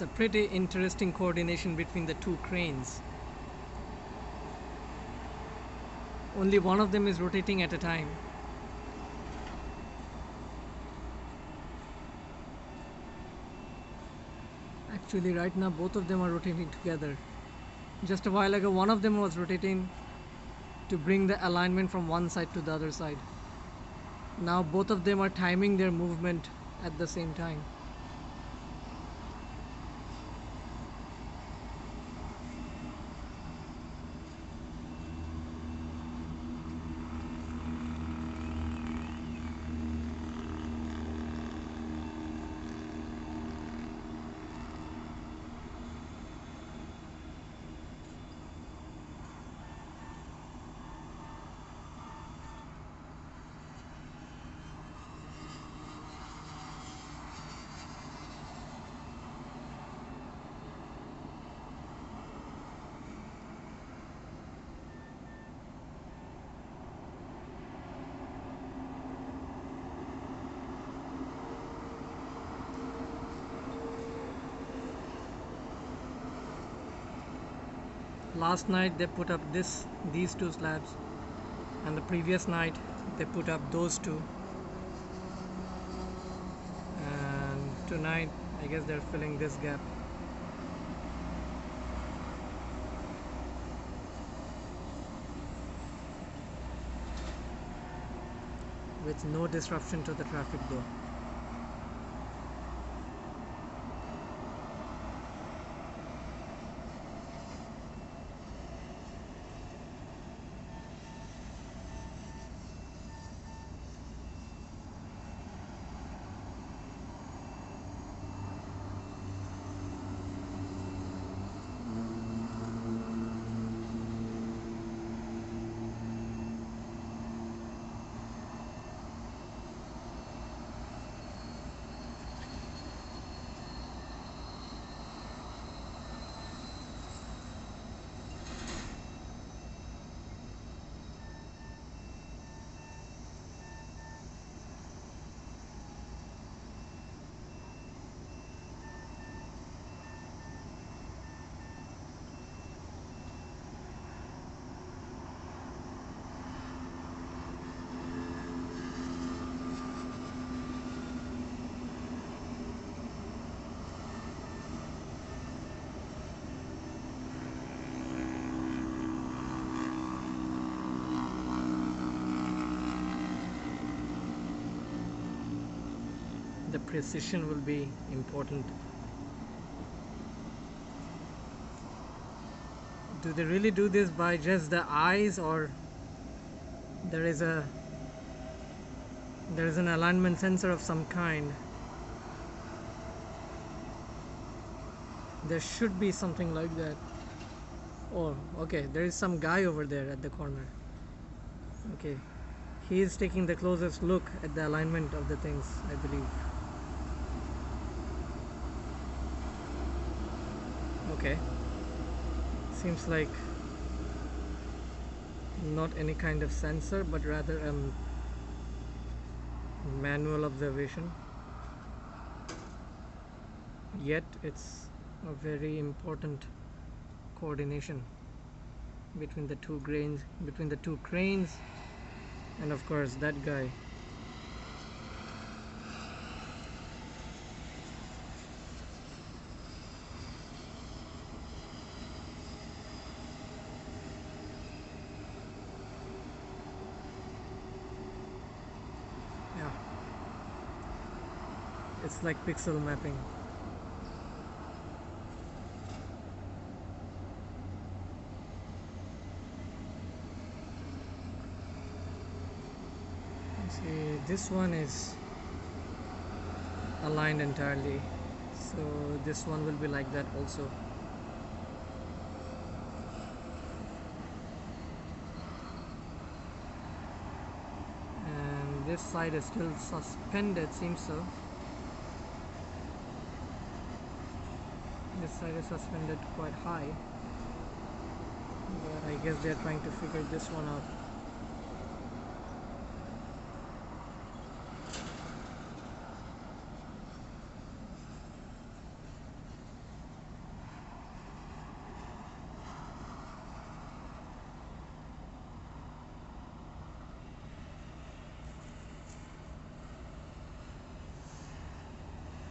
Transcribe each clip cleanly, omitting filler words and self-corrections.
It's a pretty interesting coordination between the two cranes. Only one of them is rotating at a time. Actually, right now both of them are rotating together. Just a while ago, one of them was rotating to bring the alignment from one side to the other side. Now both of them are timing their movement at the same time. Last night they put up these two slabs, and the previous night they put up those two, and tonight I guess they're filling this gap. With no disruption to the traffic though. The precision will be important. Do they really do this by just the eyes, or there is an alignment sensor of some kind? There should be something like that. Oh, okay, there is some guy over there at the corner. Okay, he is taking the closest look at the alignment of the things, I believe. Okay, seems like not any kind of sensor, but rather a manual observation. Yet it's a very important coordination between the two cranes, and of course that guy. Yeah, it's like pixel mapping. See, this one is aligned entirely, so this one will be like that also. And this side is still suspended, seems so. This side is suspended quite high, but I guess they're trying to figure this one out.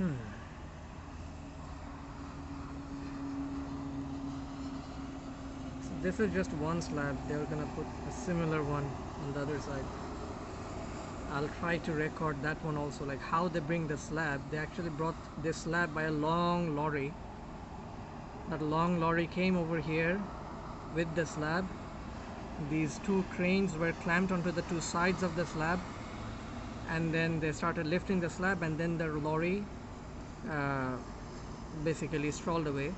So this is just one slab. They're gonna put a similar one on the other side. I'll try to record that one also, like how they bring the slab. They actually brought this slab by a long lorry. That long lorry came over here with the slab. These two cranes were clamped onto the two sides of the slab, and then they started lifting the slab, and then the lorry basically strolled away.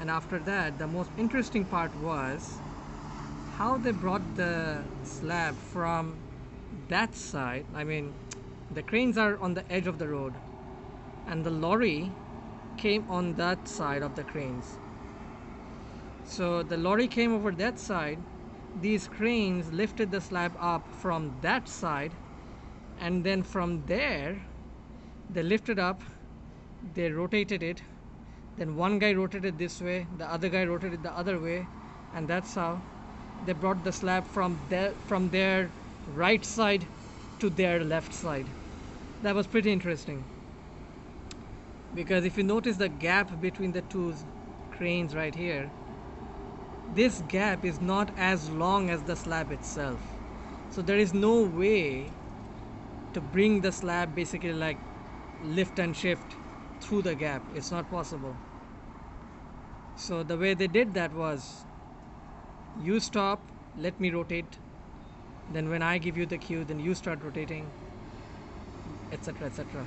And after that, the most interesting part was how they brought the slab from that side. I mean, the cranes are on the edge of the road, and the lorry came on that side of the cranes. So the lorry came over that side. These cranes lifted the slab up from that side, and then from there they lifted up, they rotated it. Then one guy rotated this way, the other guy rotated the other way, and that's how they brought the slab from their right side to their left side. That was pretty interesting, because if you notice the gap between the two cranes right here, this gap is not as long as the slab itself. So there is no way to bring the slab basically like lift and shift through the gap. It's not possible. So the way they did that was, you stop, let me rotate, then when I give you the cue, then you start rotating, etc., etc.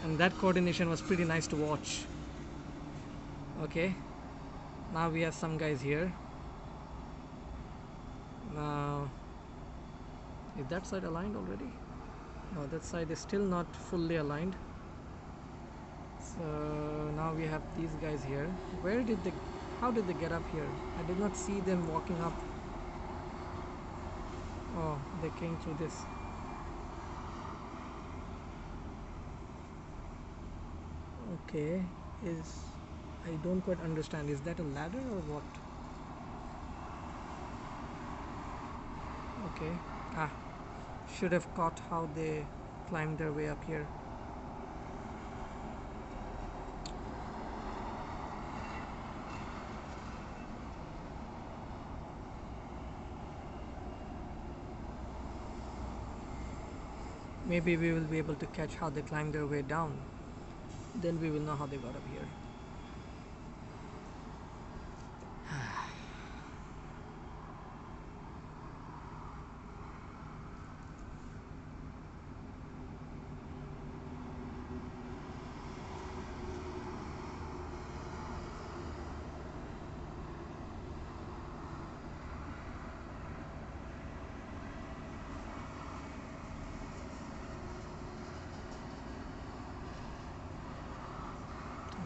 And that coordination was pretty nice to watch. Okay, now we have some guys here. Now, is that side aligned already? No, that side is still not fully aligned. So now we have these guys here. How did they get up here? I did not see them walking up. Oh, they came through this. Okay, I don't quite understand. Is that a ladder or what? Okay. Should have caught how they climbed their way up here. Maybe we will be able to catch how they climbed their way down. Then we will know how they got up here.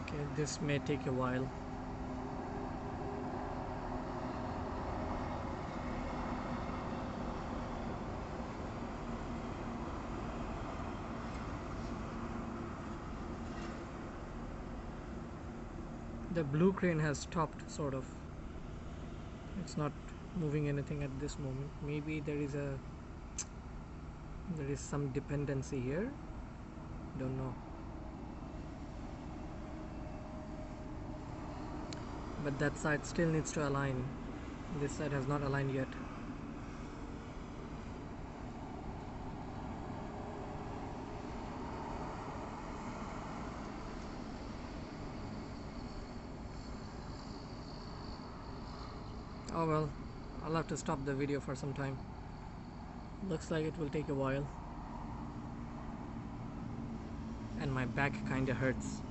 Okay, this may take a while. The blue crane has stopped, sort of. It's not moving anything at this moment. Maybe there is some dependency here. Don't know. But that side still needs to align. This side has not aligned yet. Oh well, I'll have to stop the video for some time. Looks like it will take a while. And my back kinda hurts.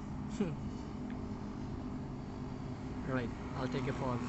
Right, I'll take a pause.